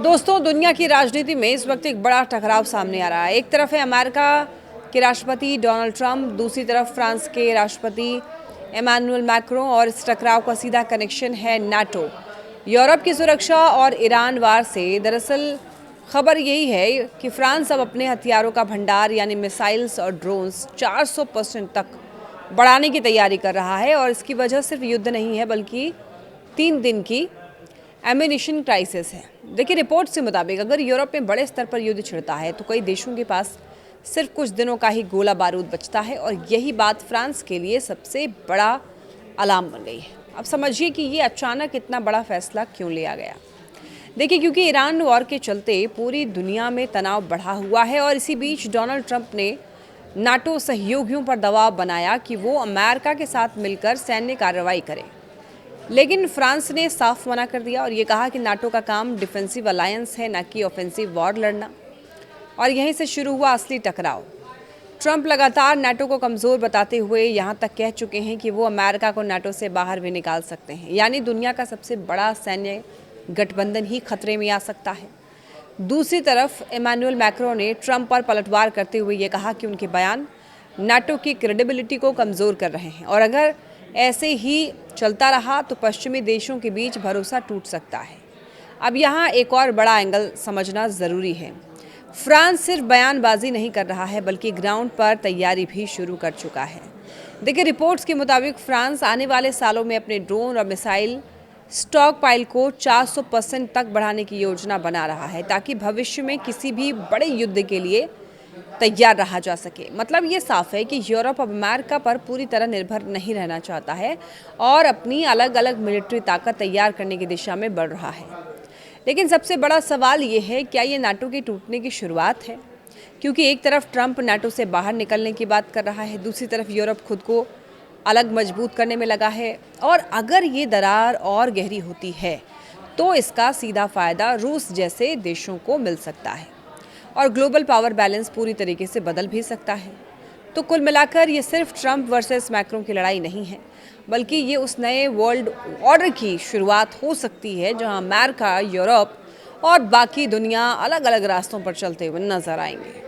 दोस्तों, दुनिया की राजनीति में इस वक्त एक बड़ा टकराव सामने आ रहा है। एक तरफ है अमेरिका के राष्ट्रपति डोनाल्ड ट्रंप, दूसरी तरफ फ्रांस के राष्ट्रपति इमैनुअल मैक्रों, और इस टकराव का सीधा कनेक्शन है नाटो, यूरोप की सुरक्षा और ईरान वार से। दरअसल खबर यही है कि फ्रांस अब अपने हथियारों का भंडार यानी मिसाइल्स और ड्रोन्स 400% तक बढ़ाने की तैयारी कर रहा है, और इसकी वजह सिर्फ युद्ध नहीं है बल्कि 3 दिन की एम्यूनिशन क्राइसिस है। देखिए, रिपोर्ट के मुताबिक अगर यूरोप में बड़े स्तर पर युद्ध छिड़ता है तो कई देशों के पास सिर्फ कुछ दिनों का ही गोला बारूद बचता है, और यही बात फ्रांस के लिए सबसे बड़ा अलार्म बन गई है। अब समझिए कि ये अचानक इतना बड़ा फैसला क्यों लिया गया। देखिए, क्योंकि ईरान वॉर के चलते पूरी दुनिया में तनाव बढ़ा हुआ है, और इसी बीच डोनाल्ड ट्रंप ने नाटो सहयोगियों पर दबाव बनाया कि वो अमेरिका के साथ मिलकर सैन्य कार्रवाई करें। लेकिन फ्रांस ने साफ मना कर दिया और ये कहा कि नाटो का काम डिफेंसिव अलायंस है, न कि ऑफेंसिव वॉर लड़ना। और यहीं से शुरू हुआ असली टकराव। ट्रंप लगातार नाटो को कमज़ोर बताते हुए यहाँ तक कह चुके हैं कि वो अमेरिका को नाटो से बाहर भी निकाल सकते हैं, यानी दुनिया का सबसे बड़ा सैन्य गठबंधन ही खतरे में आ सकता है। दूसरी तरफ इमैनुअल मैक्रों ने ट्रंप पर पलटवार करते हुए ये कहा कि उनके बयान नाटो की क्रेडिबिलिटी को कमज़ोर कर रहे हैं, और अगर ऐसे ही चलता रहा तो पश्चिमी देशों के बीच भरोसा टूट सकता है। अब यहाँ एक और बड़ा एंगल समझना ज़रूरी है। फ्रांस सिर्फ बयानबाजी नहीं कर रहा है बल्कि ग्राउंड पर तैयारी भी शुरू कर चुका है। देखिए, रिपोर्ट्स के मुताबिक फ्रांस आने वाले सालों में अपने ड्रोन और मिसाइल स्टॉक पाइल को 400% तक बढ़ाने की योजना बना रहा है, ताकि भविष्य में किसी भी बड़े युद्ध के लिए तैयार रहा जा सके। मतलब ये साफ है कि यूरोप अब अमेरिका पर पूरी तरह निर्भर नहीं रहना चाहता है और अपनी अलग अलग मिलिट्री ताकत तैयार करने की दिशा में बढ़ रहा है। लेकिन सबसे बड़ा सवाल ये है, क्या ये नाटो के टूटने की शुरुआत है? क्योंकि एक तरफ ट्रंप नाटो से बाहर निकलने की बात कर रहा है, दूसरी तरफ यूरोप खुद को अलग मजबूत करने में लगा है। और अगर ये दरार और गहरी होती है तो इसका सीधा फायदा रूस जैसे देशों को मिल सकता है, और ग्लोबल पावर बैलेंस पूरी तरीके से बदल भी सकता है। तो कुल मिलाकर ये सिर्फ ट्रंप वर्सेस मैक्रों की लड़ाई नहीं है, बल्कि ये उस नए वर्ल्ड ऑर्डर की शुरुआत हो सकती है जहां अमेरिका, यूरोप और बाकी दुनिया अलग अलग रास्तों पर चलते हुए नजर आएंगे।